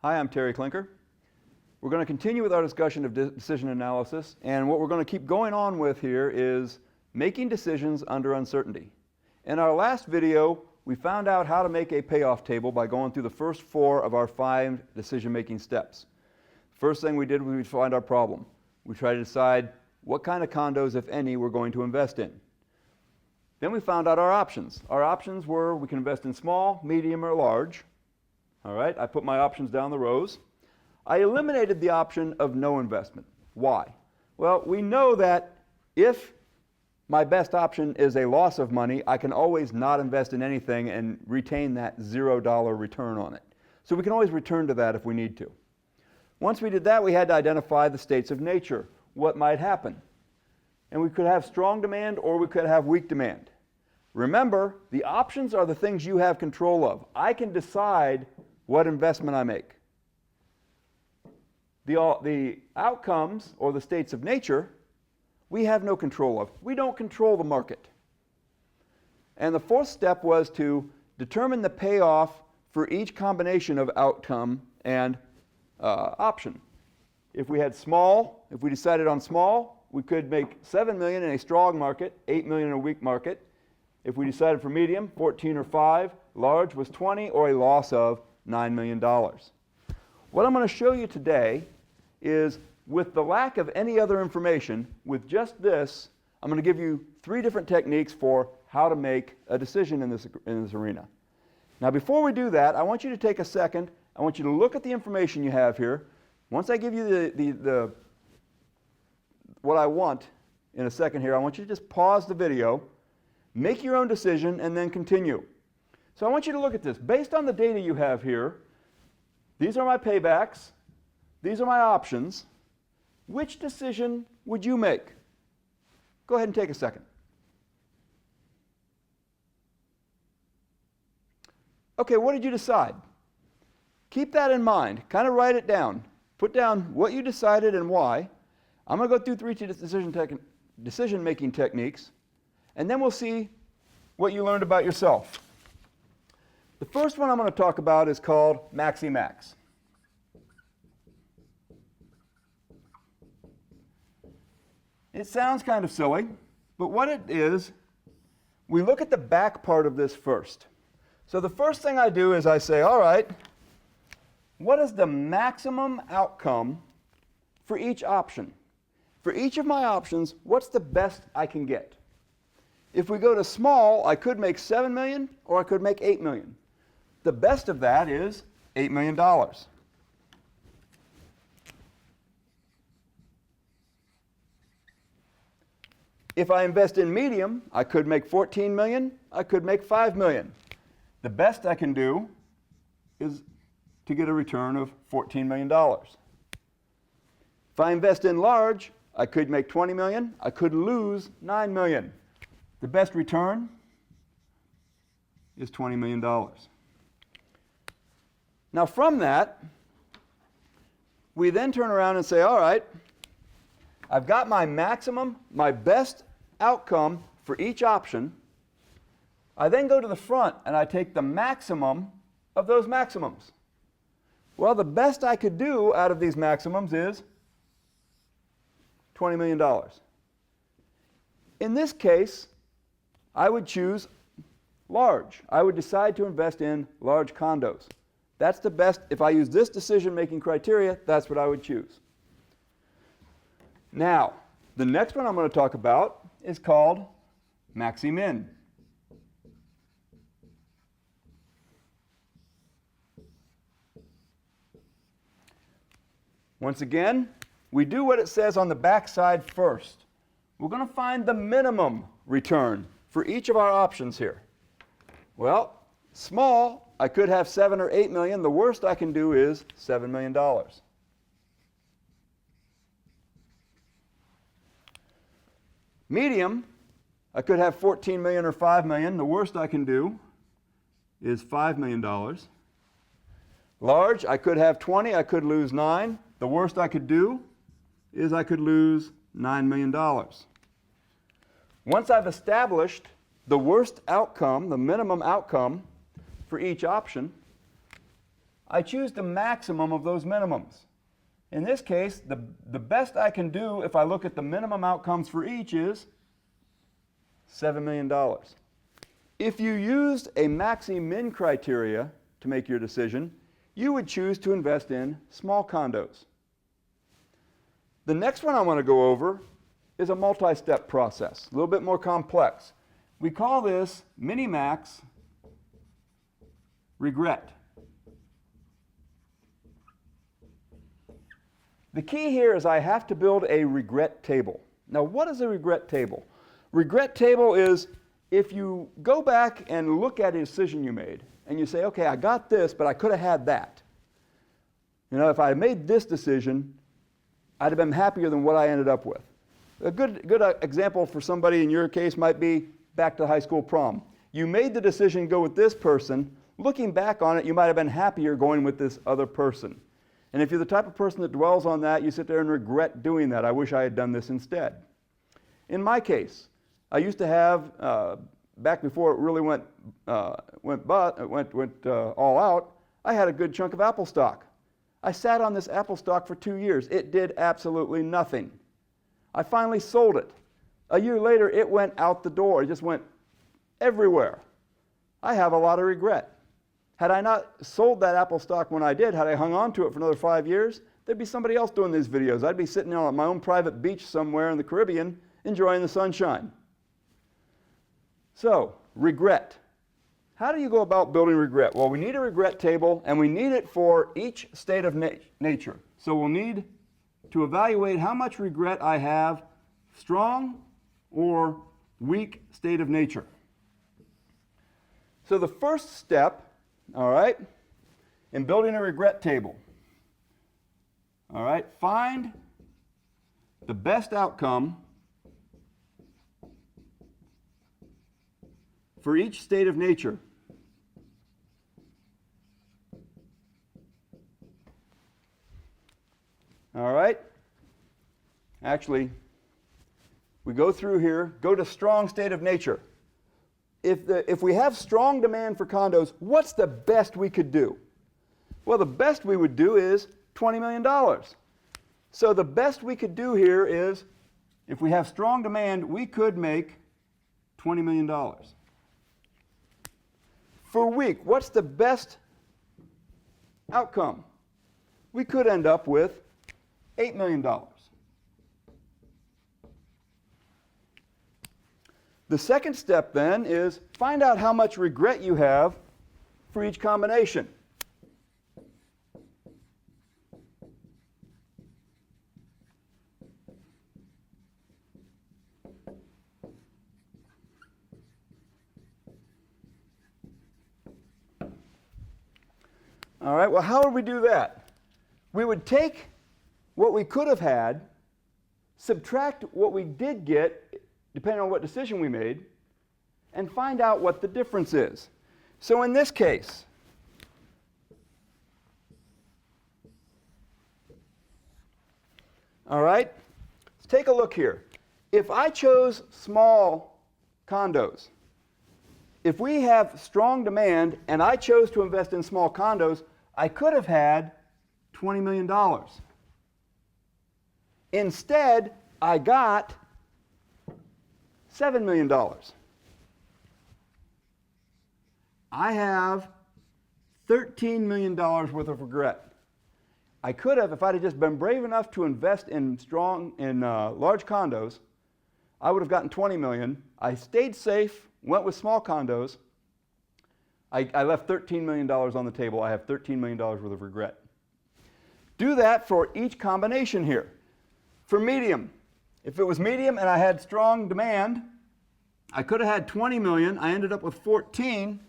Hi, I'm Terry Klinker. We're going to continue with our discussion of decision analysis, and what we're going to keep going on with here is making decisions under uncertainty. In our last video, we found out how to make a payoff table by going through the first 4 of our 5 decision-making steps. First thing we did was we find our problem. We tried to decide what kind of condos, if any, we're going to invest in. Then we found out our options. Our options were we can invest in small, medium, or large. All right, I put my options down the rows. I eliminated the option of no investment. Why? Well, we know that if my best option is a loss of money, I can always not invest in anything and retain that $0 return on it. So we can always return to that if we need to. Once we did that, we had to identify the states of nature, what might happen. And we could have strong demand or we could have weak demand. Remember, the options are the things you have control of. I can decide what investment I make. The outcomes, or the states of nature, we have no control of. We don't control the market. And the 4th step was to determine the payoff for each combination of outcome and option. If we had small, if we decided on small, we could make $7 million in a strong market, $8 million in a weak market. If we decided for medium, 14 or 5, large was 20, or a loss of $9 million. What I'm going to show you today is, with the lack of any other information, with just this, I'm going to give you 3 different techniques for how to make a decision in this arena. Now, before we do that, I want you to take a second. I want you to look at the information you have here. Once I give you what I want in a second here, I want you to just pause the video, make your own decision, and then continue. So I want you to look at this. Based on the data you have here, these are my paybacks, these are my options. Which decision would you make? Go ahead and take a second. Okay, what did you decide? Keep that in mind. Kind of write it down. Put down what you decided and why. I'm going to go through 3 decision-making techniques, and then we'll see what you learned about yourself. The first one I'm going to talk about is called Maxi-Max. It sounds kind of silly, but what it is, we look at the back part of this first. So the first thing I do is I say, all right, what is the maximum outcome for each option? For each of my options, what's the best I can get? If we go to small, I could make $7 million or I could make $8 million. The best of that is $8 million. If I invest in medium, I could make $14 million, I could make $5 million. The best I can do is to get a return of $14 million. If I invest in large, I could make $20 million, I could lose $9 million. The best return is $20 million. Now from that, we then turn around and say, all right, I've got my maximum, my best outcome for each option. I then go to the front and I take the maximum of those maximums. Well, the best I could do out of these maximums is $20 million. In this case, I would choose large. I would decide to invest in large condos. That's the best. If I use this decision-making criteria, that's what I would choose. Now, the next one I'm going to talk about is called Maxi-Min. Once again, we do what it says on the back side first. We're going to find the minimum return for each of our options here. Well, small, I could have 7 or 8 million. The worst I can do is $7 million. Medium, I could have 14 million or 5 million. The worst I can do is $5 million. Large, I could have 20. I could lose 9. The worst I could do is I could lose $9 million. Once I've established the worst outcome, the minimum outcome for each option, I choose the maximum of those minimums. In this case, the best I can do if I look at the minimum outcomes for each is $7 million. If you used a maxi-min criteria to make your decision, you would choose to invest in small condos. The next one I want to go over is a multi-step process, a little bit more complex. We call this minimax regret. The key here is I have to build a regret table. Now, what is a regret table? Regret table is if you go back and look at a decision you made and you say, okay, I got this, but I could have had that. You know, if I made this decision, I'd have been happier than what I ended up with. A good example for somebody in your case might be back to high school prom. You made the decision to go with this person. Looking back on it, you might have been happier going with this other person. And if you're the type of person that dwells on that, you sit there and regret doing that. I wish I had done this instead. In my case, I used to have, back before it really went all out, I had a good chunk of Apple stock. I sat on this Apple stock for 2 years. It did absolutely nothing. I finally sold it. A year later, it went out the door. It just went everywhere. I have a lot of regret. Had I not sold that Apple stock when I did, had I hung on to it for another 5 years, there'd be somebody else doing these videos. I'd be sitting on my own private beach somewhere in the Caribbean enjoying the sunshine. So, regret. How do you go about building regret? Well, we need a regret table, and we need it for each state of nature. So we'll need to evaluate how much regret I have, strong or weak state of nature. So the first step, all right, in building a regret table, all right, find the best outcome for each state of nature. All right? Actually, we go through here, go to strong state of nature. If we have strong demand for condos, what's the best we could do? Well, the best we would do is $20 million. So the best we could do here is, if we have strong demand, we could make $20 million. For weak, what's the best outcome? We could end up with $8 million. The second step then is find out how much regret you have for each combination. All right, well, how would we do that? We would take what we could have had, subtract what we did get, depending on what decision we made, and find out what the difference is. So in this case, all right, let's take a look here. If I chose small condos, if we have strong demand and I chose to invest in small condos, I could have had $20 million. Instead, I got $7 million. I have $13 million worth of regret. I could have, if I'd have just been brave enough to invest in large condos, I would have gotten $20 million. I stayed safe, went with small condos. I left $13 million on the table. I have $13 million worth of regret. Do that for each combination here. For medium, if it was medium and I had strong demand, I could have had 20 million. I ended up with 14.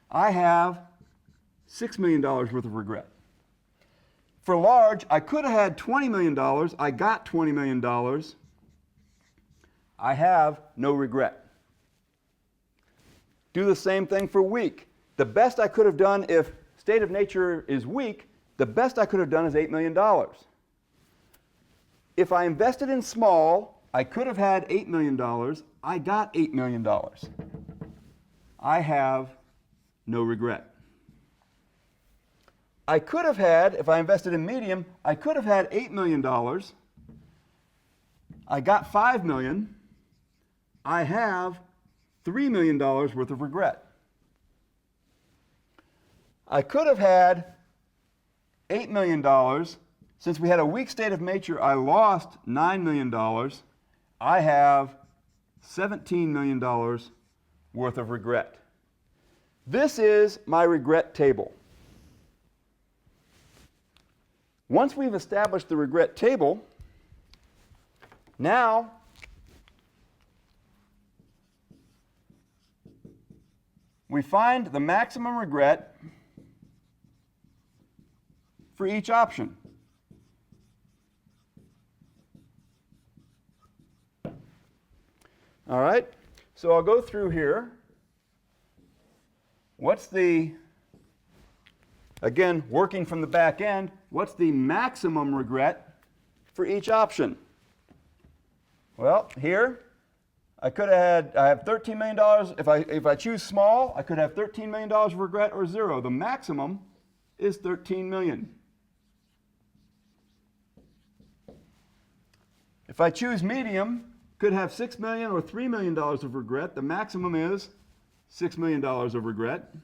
I have $6 million worth of regret. For large, I could have had $20 million. I got $20 million. I have no regret. Do the same thing for weak. The best I could have done if state of nature is weak, the best I could have done is $8 million. If I invested in small, I could have had $8 million. I got $8 million. I have no regret. I could have had, if I invested in medium, I could have had $8 million. I got $5 million. I have $3 million worth of regret. I could have had $8 million. Since we had a weak state of nature, I lost $9 million. I have $17 million worth of regret. This is my regret table. Once we've established the regret table, now we find the maximum regret for each option. All right, so I'll go through here. What's the, again, working from the back end, what's the maximum regret for each option? Well, here, I have $13 million. If I choose small, I could have $13 million of regret or zero. The maximum is $13 million. If I choose medium, could have $6 million or $3 million of regret. The maximum is $6 million of regret.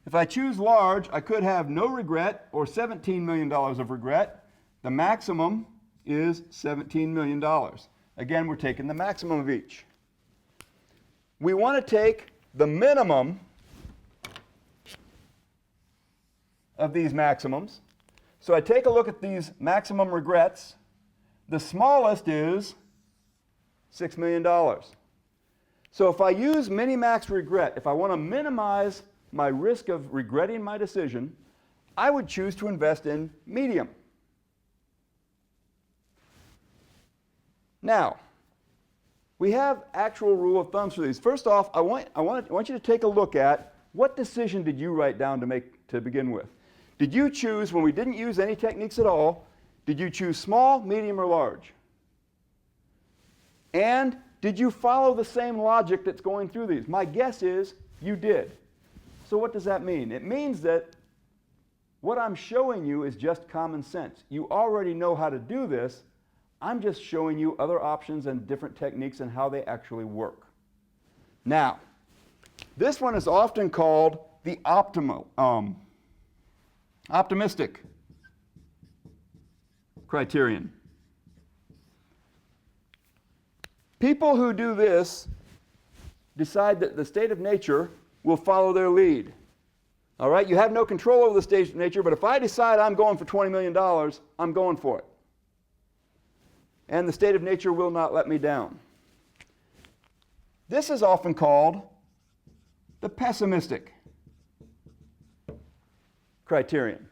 If I choose large, I could have no regret or $17 million of regret. The maximum is $17 million. Again, we're taking the maximum of each. We want to take the minimum of these maximums. So I take a look at these maximum regrets. The smallest is $6 million. So if I use minimax regret, if I want to minimize my risk of regretting my decision, I would choose to invest in medium. Now, we have actual rule of thumbs for these. First off, I want you to take a look at what decision did you write down to begin with. Did you choose, when we didn't use any techniques at all, did you choose small, medium, or large? And did you follow the same logic that's going through these? My guess is you did. So what does that mean? It means that what I'm showing you is just common sense. You already know how to do this. I'm just showing you other options and different techniques and how they actually work. Now, this one is often called the optimistic criterion. People who do this decide that the state of nature will follow their lead. All right, you have no control over the state of nature, but if I decide I'm going for $20 million, I'm going for it. And the state of nature will not let me down. This is often called the pessimistic criterion.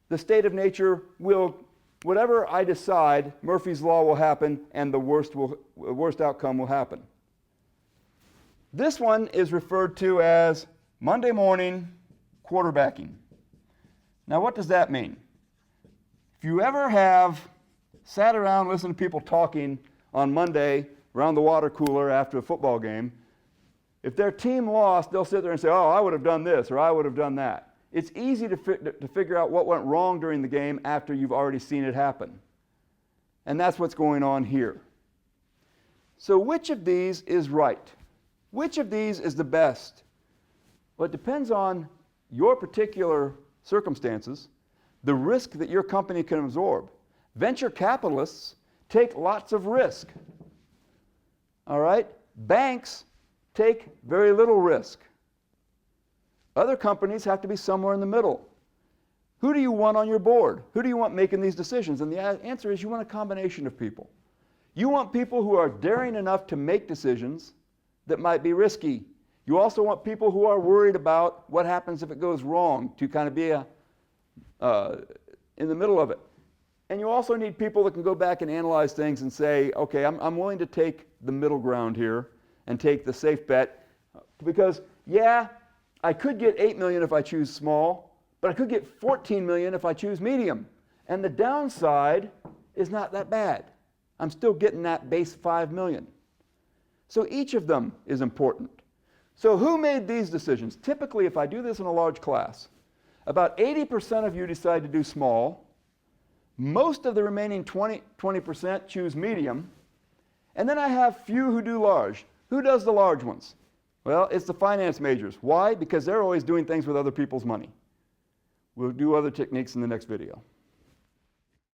The state of nature will, whatever I decide, Murphy's Law will happen and the worst outcome will happen. This one is referred to as Monday morning quarterbacking. Now, what does that mean? If you ever have sat around listening to people talking on Monday around the water cooler after a football game, if their team lost, they'll sit there and say, oh, I would have done this or I would have done that. It's easy to figure out what went wrong during the game after you've already seen it happen. And that's what's going on here. So which of these is right? Which of these is the best? Well, it depends on your particular circumstances, the risk that your company can absorb. Venture capitalists take lots of risk. All right? Banks take very little risk. Other companies have to be somewhere in the middle. Who do you want on your board? Who do you want making these decisions? And the answer is you want a combination of people. You want people who are daring enough to make decisions that might be risky. You also want people who are worried about what happens if it goes wrong, to kind of be in the middle of it. And you also need people that can go back and analyze things and say, okay, I'm willing to take the middle ground here and take the safe bet, because yeah, I could get $8 million if I choose small, but I could get $14 million if I choose medium. And the downside is not that bad. I'm still getting that base $5 million. So each of them is important. So who made these decisions? Typically, if I do this in a large class, about 80% of you decide to do small. Most of the remaining 20% choose medium. And then I have few who do large. Who does the large ones? Well, it's the finance majors. Why? Because they're always doing things with other people's money. We'll do other techniques in the next video.